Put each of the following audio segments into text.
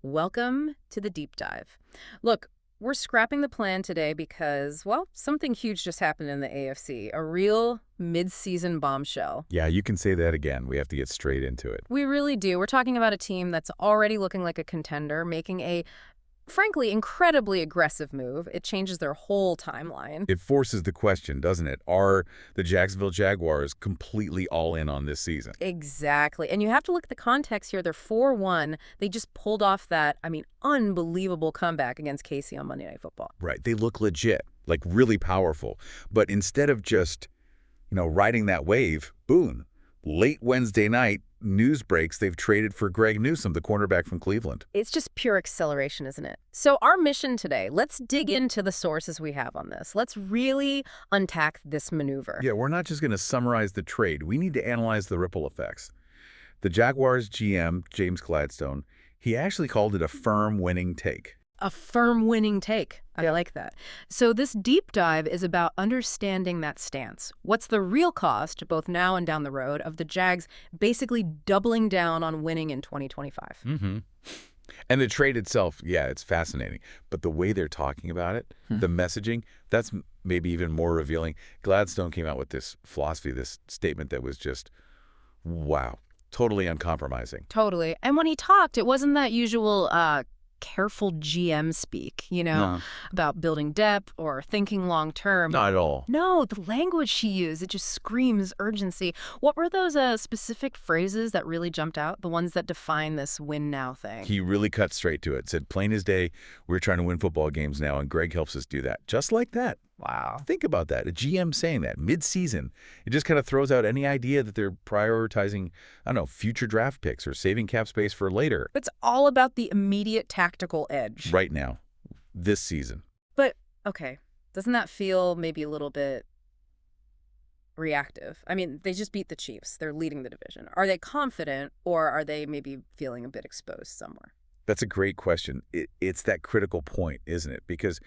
Welcome to the deep dive. Look, we're scrapping the plan today because, well, something huge just happened in the AFC, a real mid-season bombshell. Yeah, you can say that again. We have to get straight into it. We really do. We're talking about a team that's already looking like a contender, making a, frankly, incredibly aggressive move. It changes their whole timeline. It forces the question, doesn't it? Are the Jacksonville Jaguars completely all in on this season? Exactly. And you have to look at the context here. They're 4-1. They just pulled off that, unbelievable comeback against KC on Monday Night Football. Right. They look legit, like really powerful. But instead of just, riding that wave, boom, late Wednesday night, news breaks they've traded for Newsome, the cornerback from Cleveland. It's just pure acceleration, isn't it? So our mission today, let's dig into the sources we have on this. Let's really unpack this maneuver. Yeah, we're not just going to summarize the trade. We need to analyze the ripple effects. The Jaguars GM, James Gladstone, he actually called it a firm winning take. A firm winning take. I like that. So this deep dive is about understanding that stance. What's the real cost, both now and down the road, of the Jags basically doubling down on winning in 2025? Mm-hmm. And the trade itself, yeah, it's fascinating. But the way they're talking about it, the messaging, that's maybe even more revealing. Gladstone came out with this philosophy, this statement that was just, wow, totally uncompromising. Totally. And when he talked, it wasn't that usual careful GM speak, No. about building depth or thinking long term. Not at all. No, the language she used, it just screams urgency. What were those specific phrases that really jumped out? The ones that define this win now thing? He really cut straight to it. Said, plain as day, we're trying to win football games now, and Greg helps us do that. Just like that. Wow. Think about that. A GM saying that mid-season. It just kind of throws out any idea that they're prioritizing, I don't know, future draft picks or saving cap space for later. It's all about the immediate tactical edge. Right now, this season. But, okay, doesn't that feel maybe a little bit reactive? I mean, they just beat the Chiefs. They're leading the division. Are they confident, or are they maybe feeling a bit exposed somewhere? That's a great question. It's that critical point, isn't it? Because,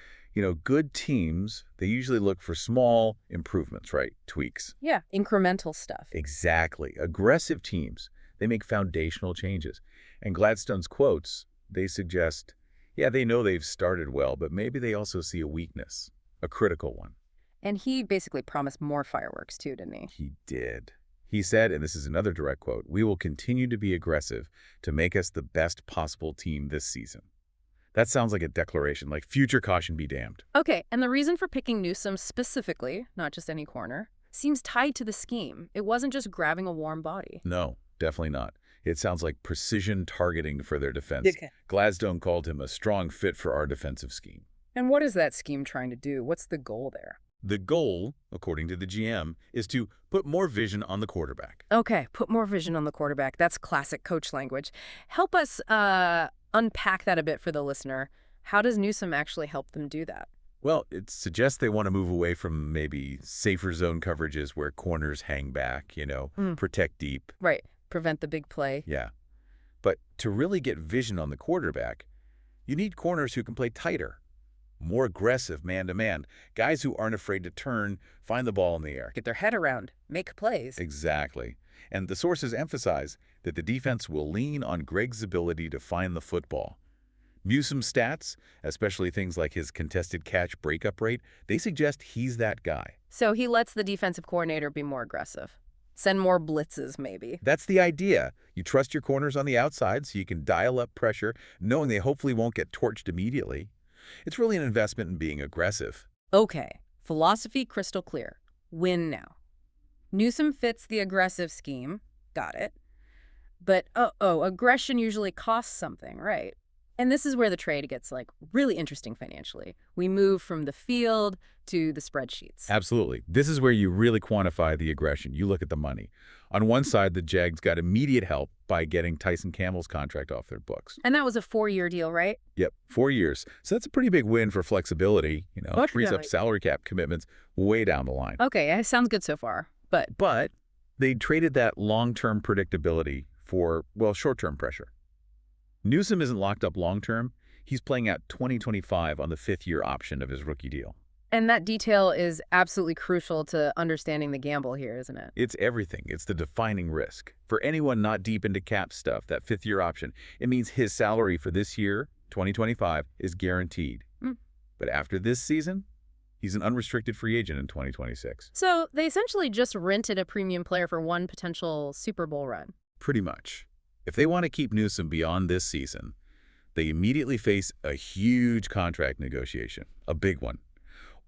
good teams, they usually look for small improvements, right? Tweaks. Yeah, incremental stuff. Exactly. Aggressive teams, they make foundational changes. And Gladstone's quotes, they suggest, yeah, they know they've started well, but maybe they also see a weakness, a critical one. And he basically promised more fireworks too, didn't he? He did. He said, and this is another direct quote, "We will continue to be aggressive to make us the best possible team this season." That sounds like a declaration, like future caution be damned. Okay, and the reason for picking Newsome specifically, not just any corner, seems tied to the scheme. It wasn't just grabbing a warm body. No, definitely not. It sounds like precision targeting for their defense. Okay. Gladstone called him a strong fit for our defensive scheme. And what is that scheme trying to do? What's the goal there? The goal, according to the GM, is to put more vision on the quarterback. Okay, put more vision on the quarterback. That's classic coach language. Help us unpack that a bit for the listener. How does Newsome actually help them do that? Well, it suggests they want to move away from maybe safer zone coverages where corners hang back, protect deep. Right, prevent the big play. Yeah. But to really get vision on the quarterback, you need corners who can play tighter, more aggressive man-to-man, guys who aren't afraid to turn, find the ball in the air. Get their head around, make plays. Exactly. And the sources emphasize that the defense will lean on Greg's ability to find the football. Newsome's stats, especially things like his contested catch breakup rate, they suggest he's that guy. So he lets the defensive coordinator be more aggressive. Send more blitzes, maybe. That's the idea. You trust your corners on the outside so you can dial up pressure, knowing they hopefully won't get torched immediately. It's really an investment in being aggressive. Okay, philosophy crystal clear. Win now. Newsome fits the aggressive scheme. Got it. But, aggression usually costs something, right? And this is where the trade gets, really interesting financially. We move from the field to the spreadsheets. Absolutely. This is where you really quantify the aggression. You look at the money. On one side, the Jags got immediate help by getting Tyson Campbell's contract off their books. And that was a 4-year deal, right? Yep, 4 years. So that's a pretty big win for flexibility. Frees up salary cap commitments way down the line. Okay, sounds good so far. But they traded that long-term predictability for, short-term pressure. Newsome isn't locked up long-term. He's playing out 2025 on the 5th-year option of his rookie deal. And that detail is absolutely crucial to understanding the gamble here, isn't it? It's everything. It's the defining risk. For anyone not deep into cap stuff, that fifth-year option, it means his salary for this year, 2025, is guaranteed. Mm. But after this season, he's an unrestricted free agent in 2026. So they essentially just rented a premium player for one potential Super Bowl run. Pretty much. If they want to keep Newsome beyond this season, they immediately face a huge contract negotiation, a big one.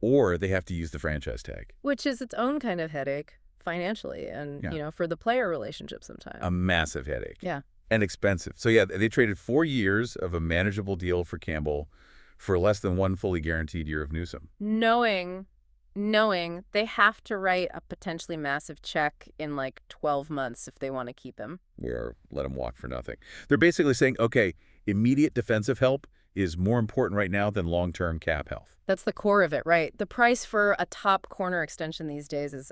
Or they have to use the franchise tag. Which is its own kind of headache financially and, Yeah. for the player relationship sometimes. A massive headache. Yeah. And expensive. So yeah, they traded 4 years of a manageable deal for Campbell for less than one fully guaranteed year of Newsome. Knowing they have to write a potentially massive check in like 12 months if they want to keep him. Or let him walk for nothing. They're basically saying, okay, immediate defensive help is more important right now than long-term cap health. That's the core of it, right? The price for a top corner extension these days is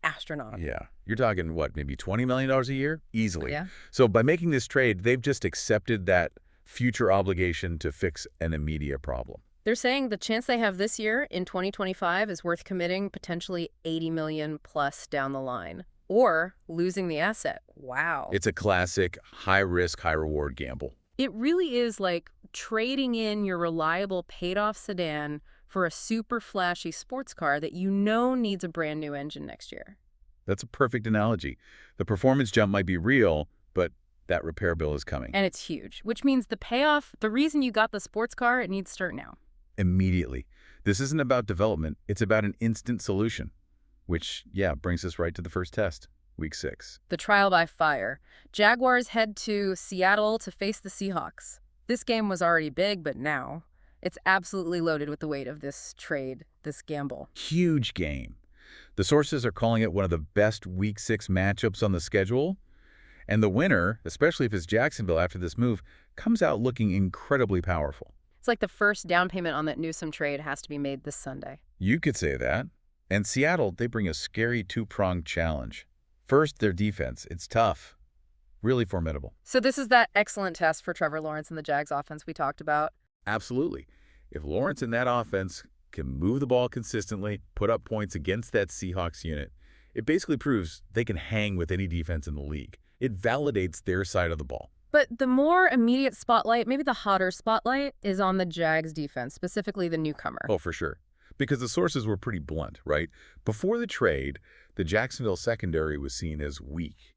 astronomical. Yeah. You're talking, what, maybe $20 million a year? Easily. Yeah. So by making this trade, they've just accepted that future obligation to fix an immediate problem. They're saying the chance they have this year in 2025 is worth committing potentially $80 million plus down the line or losing the asset. Wow. It's a classic high-risk, high-reward gamble. It really is like trading in your reliable paid-off sedan for a super flashy sports car that needs a brand new engine next year. That's a perfect analogy. The performance jump might be real, but that repair bill is coming. And it's huge, which means the payoff, the reason you got the sports car, it needs to start now. Immediately. This isn't about development. It's about an instant solution, which, yeah, brings us right to the first test, week 6. The trial by fire. Jaguars head to Seattle to face the Seahawks. This game was already big, but now it's absolutely loaded with the weight of this trade, this gamble. Huge game. The sources are calling it one of the best week 6 matchups on the schedule. And the winner, especially if it's Jacksonville after this move, comes out looking incredibly powerful. It's like the first down payment on that Newsome trade has to be made this Sunday. You could say that. And Seattle, they bring a scary two-pronged challenge. First, their defense. It's tough. Really formidable. So this is that excellent test for Trevor Lawrence and the Jags offense we talked about. Absolutely. If Lawrence and that offense can move the ball consistently, put up points against that Seahawks unit, it basically proves they can hang with any defense in the league. It validates their side of the ball. But the more immediate spotlight, maybe the hotter spotlight, is on the Jags defense, specifically the newcomer. Oh, for sure. Because the sources were pretty blunt, right? Before the trade, the Jacksonville secondary was seen as weak.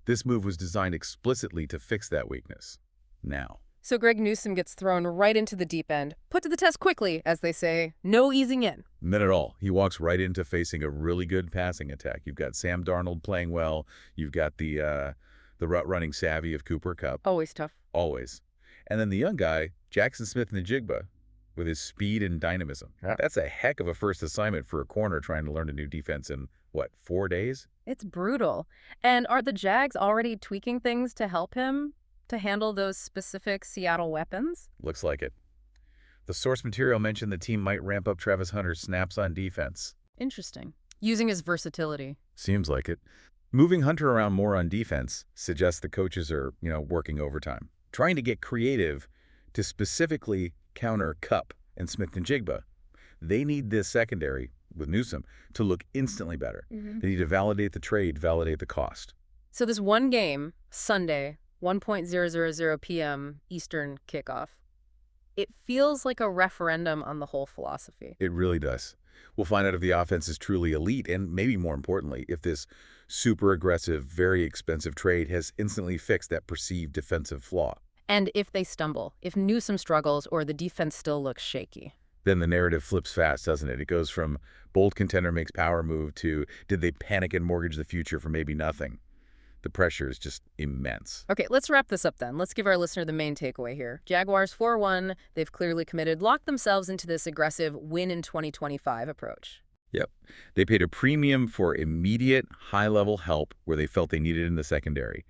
This move was designed explicitly to fix that weakness. Now. So Greg Newsome gets thrown right into the deep end. Put to the test quickly, as they say. No easing in. Not at all. He walks right into facing a really good passing attack. You've got Sam Darnold playing well. You've got the route-running savvy of Cooper Kupp. Always tough. Always. And then the young guy, Jackson Smith-Njigba, with his speed and dynamism. Yeah. That's a heck of a first assignment for a corner trying to learn a new defense in, 4 days? It's brutal. And are the Jags already tweaking things to help him to handle those specific Seattle weapons? Looks like it. The source material mentioned the team might ramp up Travis Hunter's snaps on defense. Interesting. Using his versatility. Seems like it. Moving Hunter around more on defense suggests the coaches are, working overtime, trying to get creative to specifically counter Kupp and Smith-Njigba. They need this secondary, with Newsome, to look instantly better. They need to validate the trade, validate the cost. So this one game, Sunday, 1:000 p.m. Eastern kickoff, it feels like a referendum on the whole philosophy. It really does. We'll find out if the offense is truly elite and, maybe more importantly, if this super aggressive, very expensive trade has instantly fixed that perceived defensive flaw. And if they stumble, if Newsome struggles or the defense still looks shaky. Then the narrative flips fast, doesn't it? It goes from bold contender makes power move to did they panic and mortgage the future for maybe nothing? The pressure is just immense. Okay, let's wrap this up then. Let's give our listener the main takeaway here. Jaguars 4-1. They've clearly committed, locked themselves into this aggressive win in 2025 approach. Yep. They paid a premium for immediate, high-level help where they felt they needed it in the secondary.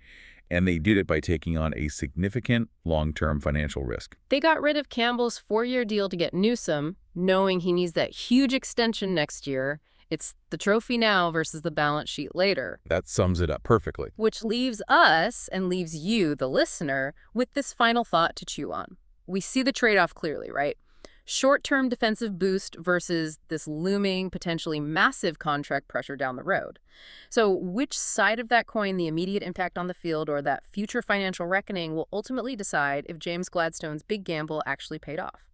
And they did it by taking on a significant long-term financial risk. They got rid of Campbell's 4-year deal to get Newsome, knowing he needs that huge extension next year. It's the trophy now versus the balance sheet later. That sums it up perfectly. Which leaves us, and leaves you, the listener, with this final thought to chew on. We see the trade-off clearly, right? Short-term defensive boost versus this looming, potentially massive contract pressure down the road. So which side of that coin, the immediate impact on the field or that future financial reckoning, will ultimately decide if James Gladstone's big gamble actually paid off?